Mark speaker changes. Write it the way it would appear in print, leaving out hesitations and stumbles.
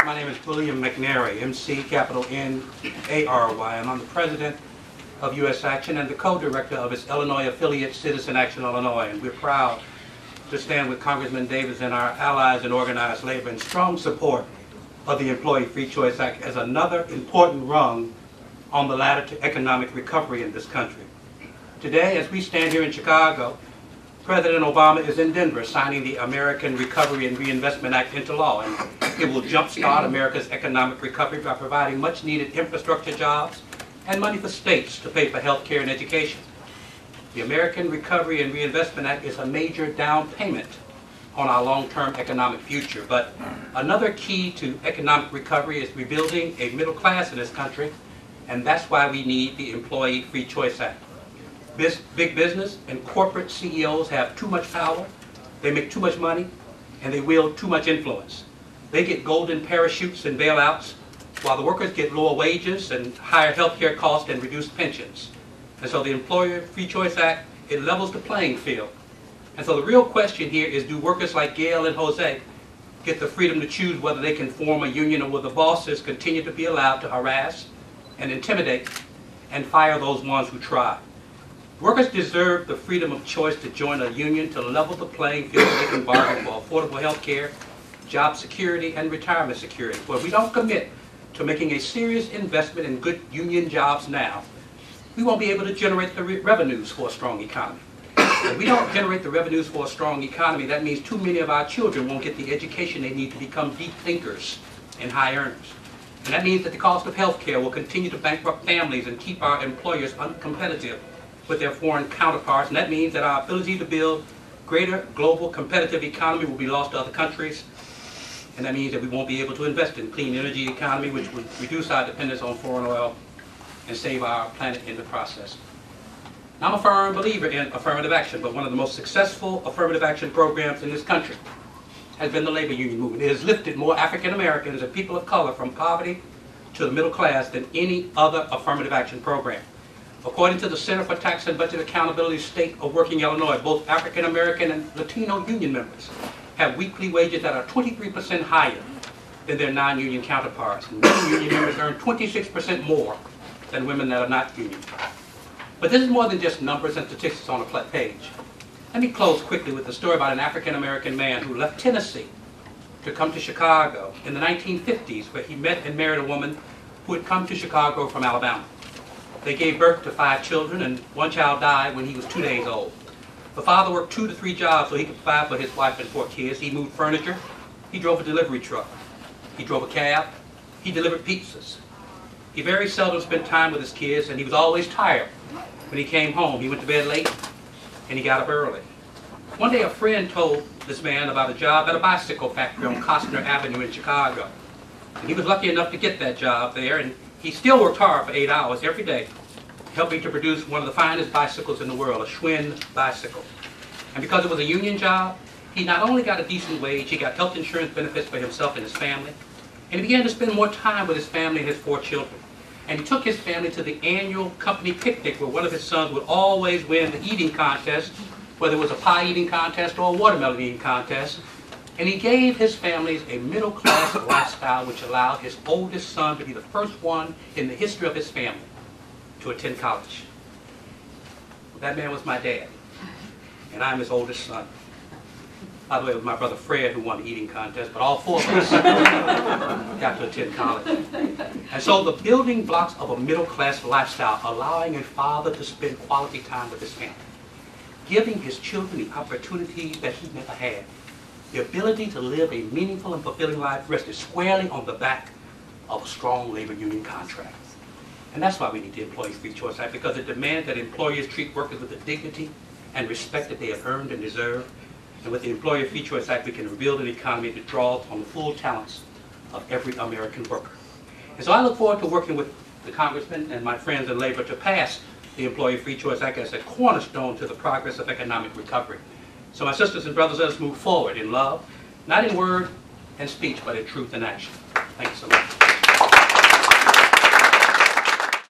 Speaker 1: My name is William McNary, MC capital N-A-R-Y, and I'm the president of U.S. Action and the co-director of its Illinois affiliate, Citizen Action Illinois. And we're proud to stand with Congressman Davis and our allies in organized labor in strong support of the Employee Free Choice Act as another important rung on the ladder to economic recovery in this country. Today, as we stand here in Chicago, President Obama is in Denver signing the American Recovery and Reinvestment Act into law, and it will jumpstart America's economic recovery by providing much-needed infrastructure jobs and money for states to pay for health care and education. The American Recovery and Reinvestment Act is a major down payment on our long-term economic future, but another key to economic recovery is rebuilding a middle class in this country, and that's why we need the Employee Free Choice Act. Big business and corporate CEOs have too much power, they make too much money, and they wield too much influence. They get golden parachutes and bailouts, while the workers get lower wages and higher health care costs and reduced pensions. And so the Employer Free Choice Act, it levels the playing field. And so the real question here is, do workers like Gail and Jose get the freedom to choose whether they can form a union, or will the bosses continue to be allowed to harass and intimidate and fire those ones who try? Workers deserve the freedom of choice to join a union to level the playing field so they can bargain for affordable health care, job security, and retirement security. But if we don't commit to making a serious investment in good union jobs now, we won't be able to generate the revenues for a strong economy. If we don't generate the revenues for a strong economy, that means too many of our children won't get the education they need to become deep thinkers and high earners. And that means that the cost of health care will continue to bankrupt families and keep our employers uncompetitive with their foreign counterparts, and that means that our ability to build greater global competitive economy will be lost to other countries, and that means that we won't be able to invest in clean energy economy, which would reduce our dependence on foreign oil and save our planet in the process. Now, I'm a firm believer in affirmative action, but one of the most successful affirmative action programs in this country has been the labor union movement. It has lifted more African Americans and people of color from poverty to the middle class than any other affirmative action program. According to the Center for Tax and Budget Accountability State of Working Illinois, both African American and Latino union members have weekly wages that are 23% higher than their non-union counterparts. And many union members earn 26% more than women that are not union. But this is more than just numbers and statistics on a flat page. Let me close quickly with the story about an African American man who left Tennessee to come to Chicago in the 1950s, where he met and married a woman who had come to Chicago from Alabama. They gave birth to 5 children, and one child died when he was 2 days old. The father worked 2 to 3 jobs so he could provide for his wife and 4 kids. He moved furniture. He drove a delivery truck. He drove a cab. He delivered pizzas. He very seldom spent time with his kids, and he was always tired when he came home. He went to bed late, and he got up early. One day, a friend told this man about a job at a bicycle factory on Costner Avenue in Chicago. And he was lucky enough to get that job there, and he still worked hard for 8 hours every day, helping to produce one of the finest bicycles in the world, a Schwinn bicycle. And because it was a union job, he not only got a decent wage, he got health insurance benefits for himself and his family, and he began to spend more time with his family and his 4 children. And he took his family to the annual company picnic, where one of his sons would always win the eating contest, whether it was a pie eating contest or a watermelon eating contest. And he gave his families a middle-class lifestyle, which allowed his oldest son to be the first one in the history of his family to attend college. That man was my dad, and I'm his oldest son. By the way, it was my brother Fred who won the eating contest, but all 4 of us got to attend college. And so the building blocks of a middle-class lifestyle, allowing a father to spend quality time with his family, giving his children the opportunities that he never had, the ability to live a meaningful and fulfilling life rested squarely on the back of a strong labor union contract. And that's why we need the Employee Free Choice Act, because it demands that employers treat workers with the dignity and respect that they have earned and deserve. And with the Employee Free Choice Act, we can rebuild an economy that draws on the full talents of every American worker. And so I look forward to working with the Congressman and my friends in labor to pass the Employee Free Choice Act as a cornerstone to the progress of economic recovery. So my sisters and brothers, let us move forward in love, not in word and speech, but in truth and action. Thank you so much.